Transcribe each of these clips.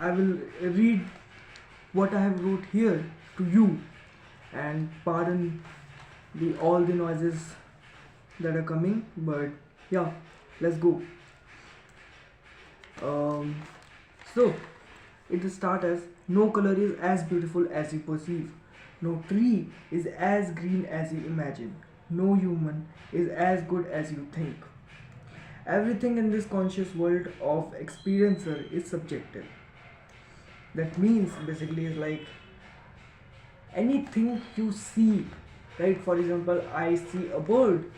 I will read what I have wrote here to you, and pardon the all the noises that are coming, but yeah, let's go. um, so it will start as: no color is as beautiful as you perceive, no tree is as green as you imagine, no human is as good as you think. Everything in this conscious world of experiencer is subjective. That means basically is like anything you see, right? For example, I see a bird.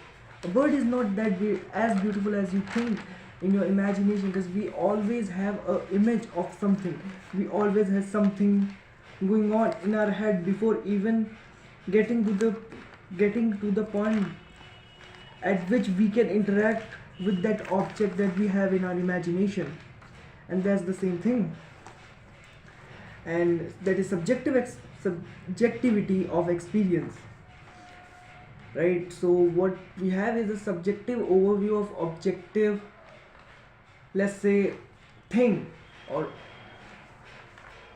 A bird is not that as beautiful as you think in your imagination, because we always have a image of something. We always have something going on in our head before even getting to the point at which we can interact with that object that we have in our imagination. And that's the same thing, and that is subjectivity of experience, right? So what we have is a subjective overview of objective, let's say, thing, or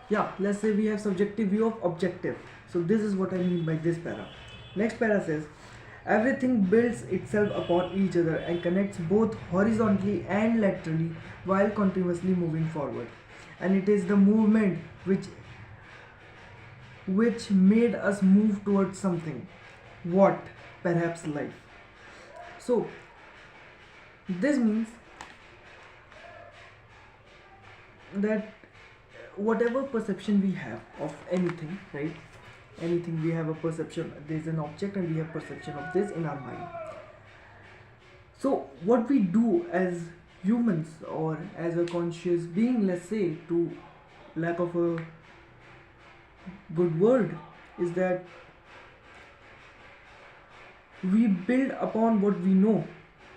yeah, let's say we have subjective view of objective. So this is what I mean by this para. Next para says: everything builds itself upon each other and connects both horizontally and laterally while continuously moving forward. And it is the movement which made us move towards something. What? Perhaps life. So this means that whatever perception we have of anything, right? Anything, we have a perception, there's an object and we have perception of this in our mind. So what we do as humans or as a conscious being, let's say, to lack of a good word, is that we build upon what we know.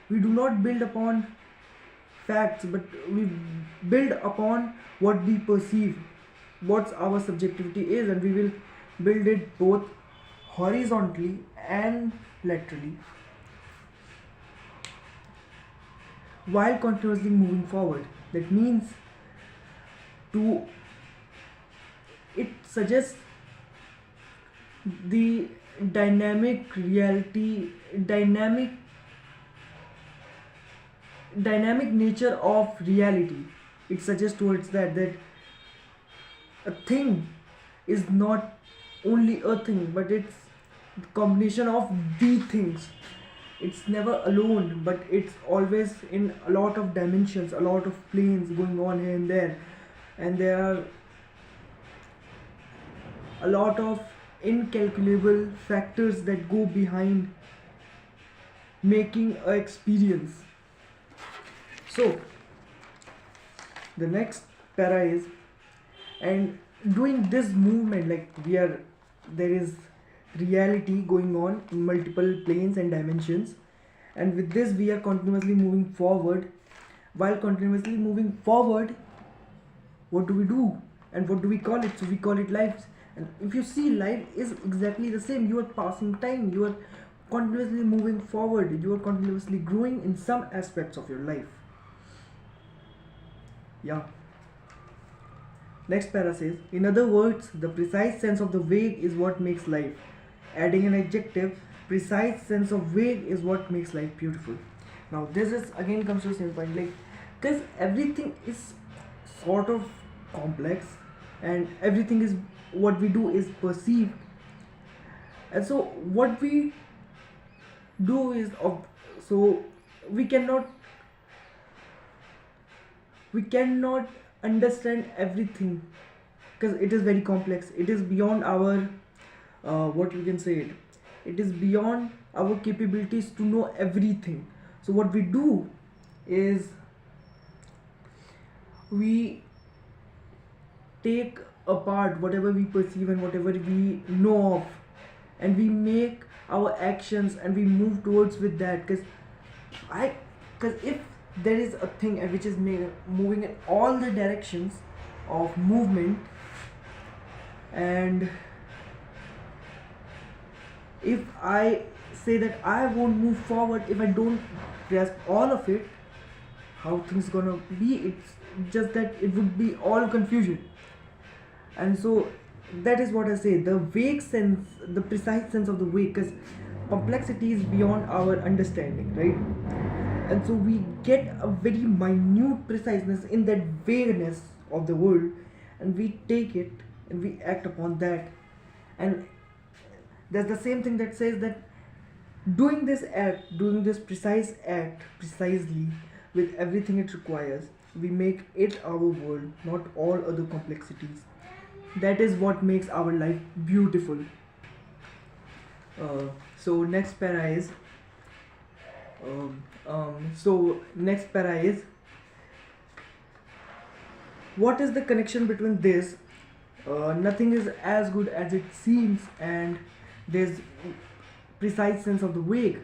We do not build upon facts, but we build upon what we perceive, what our subjectivity is, and we will build it both horizontally and laterally while continuously moving forward. That means it suggests the dynamic nature of reality. It suggests towards that a thing is not only a thing, but it's the combination of the things. It's never alone, but it's always in a lot of dimensions, a lot of planes going on here and there, and there are a lot of incalculable factors that go behind making a experience. So the next para is, and doing this movement, like there is reality going on in multiple planes and dimensions, and with this we are continuously moving forward. While continuously moving forward, what do we do and what do we call it? So we call it life. And if you see, life is exactly the same. You are passing time, you are continuously moving forward, you are continuously growing in some aspects of your life. Yeah. Next para says, in other words, the precise sense of the vague is what makes life. Adding an adjective, precise sense of vague is what makes life beautiful. Now this is again comes to the same point, like, because everything is sort of complex and everything is what we do is perceived. And so what we do is so we cannot understand everything, because it is very complex. It is beyond our what we can say it is beyond our capabilities to know everything. So what we do is we take apart whatever we perceive and whatever we know of, and we make our actions and we move towards with that. Because if there is a thing which is moving in all the directions of movement, and if I say that I won't move forward if I don't grasp all of it, how things gonna be? just that it would be all confusion. And so that is what I say, the vague sense, the precise sense of the vague, because complexity is beyond our understanding, right? And so we get a very minute preciseness in that vagueness of the world, and we take it and we act upon that. And there's the same thing that says that doing this act, doing this precise act precisely with everything it requires, we make it our world, not all other complexities. That is what makes our life beautiful. So next para is next para is, what is the connection between this? Nothing is as good as it seems, and there's precise sense of the vague.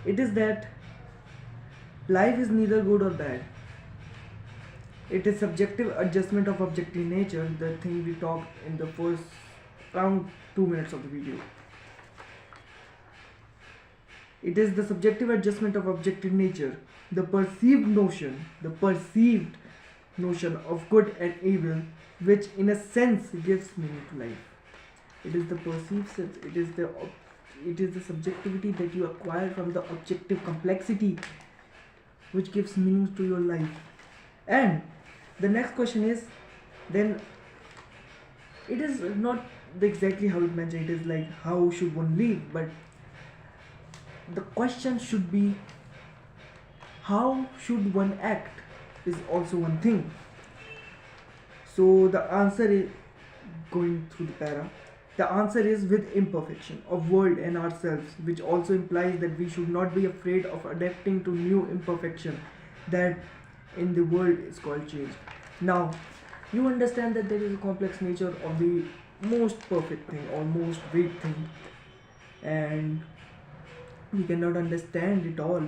It is that life is neither good or bad. It is subjective adjustment of objective nature, the thing we talked in the first around 2 minutes of the video. It is the subjective adjustment of objective nature, the perceived notion of good and evil, which in a sense gives meaning to life. It is the perceived sense, it is the subjectivity that you acquire from the objective complexity which gives meaning to your life. And the next question is, then it is not exactly how it mentioned, it is like how should one live, but the question should be how should one act is also one thing. So the answer is, going through the para, the answer is with imperfection of world and ourselves, which also implies that we should not be afraid of adapting to new imperfection that in the world is called change. Now you understand that there is a complex nature of the most perfect thing or most vague thing, and we cannot understand it all,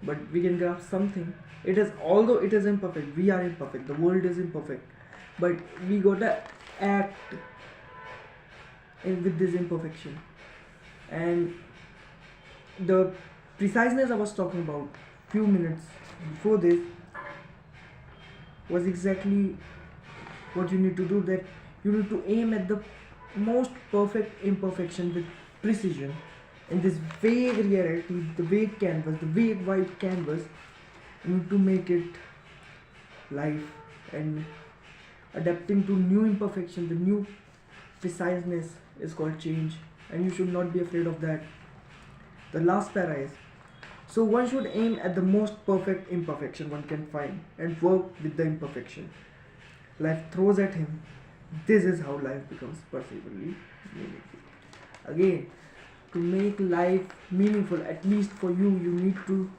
but we can grasp something. It is, although it is imperfect, we are imperfect, the world is imperfect, but we gotta act with this imperfection. And the preciseness I was talking about few minutes before this was exactly what you need to do, that you need to aim at the most perfect imperfection with precision in this vague reality, the vague canvas, the vague white canvas. You need to make it life, and adapting to new imperfection, the new preciseness is called change, and you should not be afraid of that. The last para is, so one should aim at the most perfect imperfection one can find and work with the imperfection life throws at him. This is how life becomes perceivably meaningful. Again, to make life meaningful, at least for you, you need to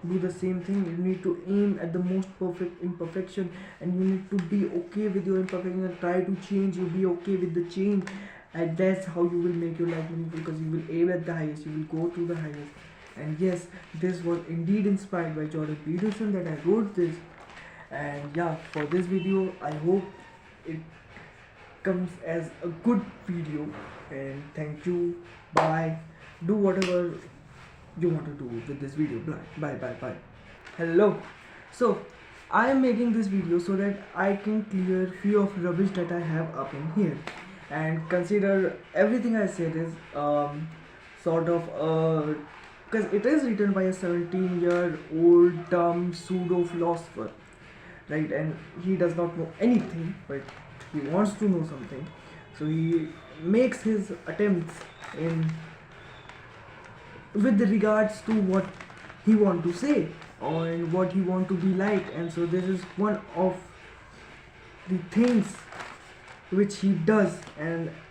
do the same thing. You need to aim at the most perfect imperfection, and you need to be okay with your imperfection and try to change. You be okay with the change, and that's how you will make your life meaningful, because you will aim at the highest, you will go to the highest. And yes, this was indeed inspired by Jordan Peterson that I wrote this. And yeah, for this video, I hope it comes as a good video, and thank you. Bye. Do whatever you want to do with this video. Bye. Hello. So I am making this video so that I can clear few of rubbish that I have up in here, and consider everything I said is sort of because it is written by a 17-year-old dumb pseudo philosopher, right? And he does not know anything, but he wants to know something, so he makes his attempts in with regards to what he want to say and what he want to be like. And so this is one of the things which he does, and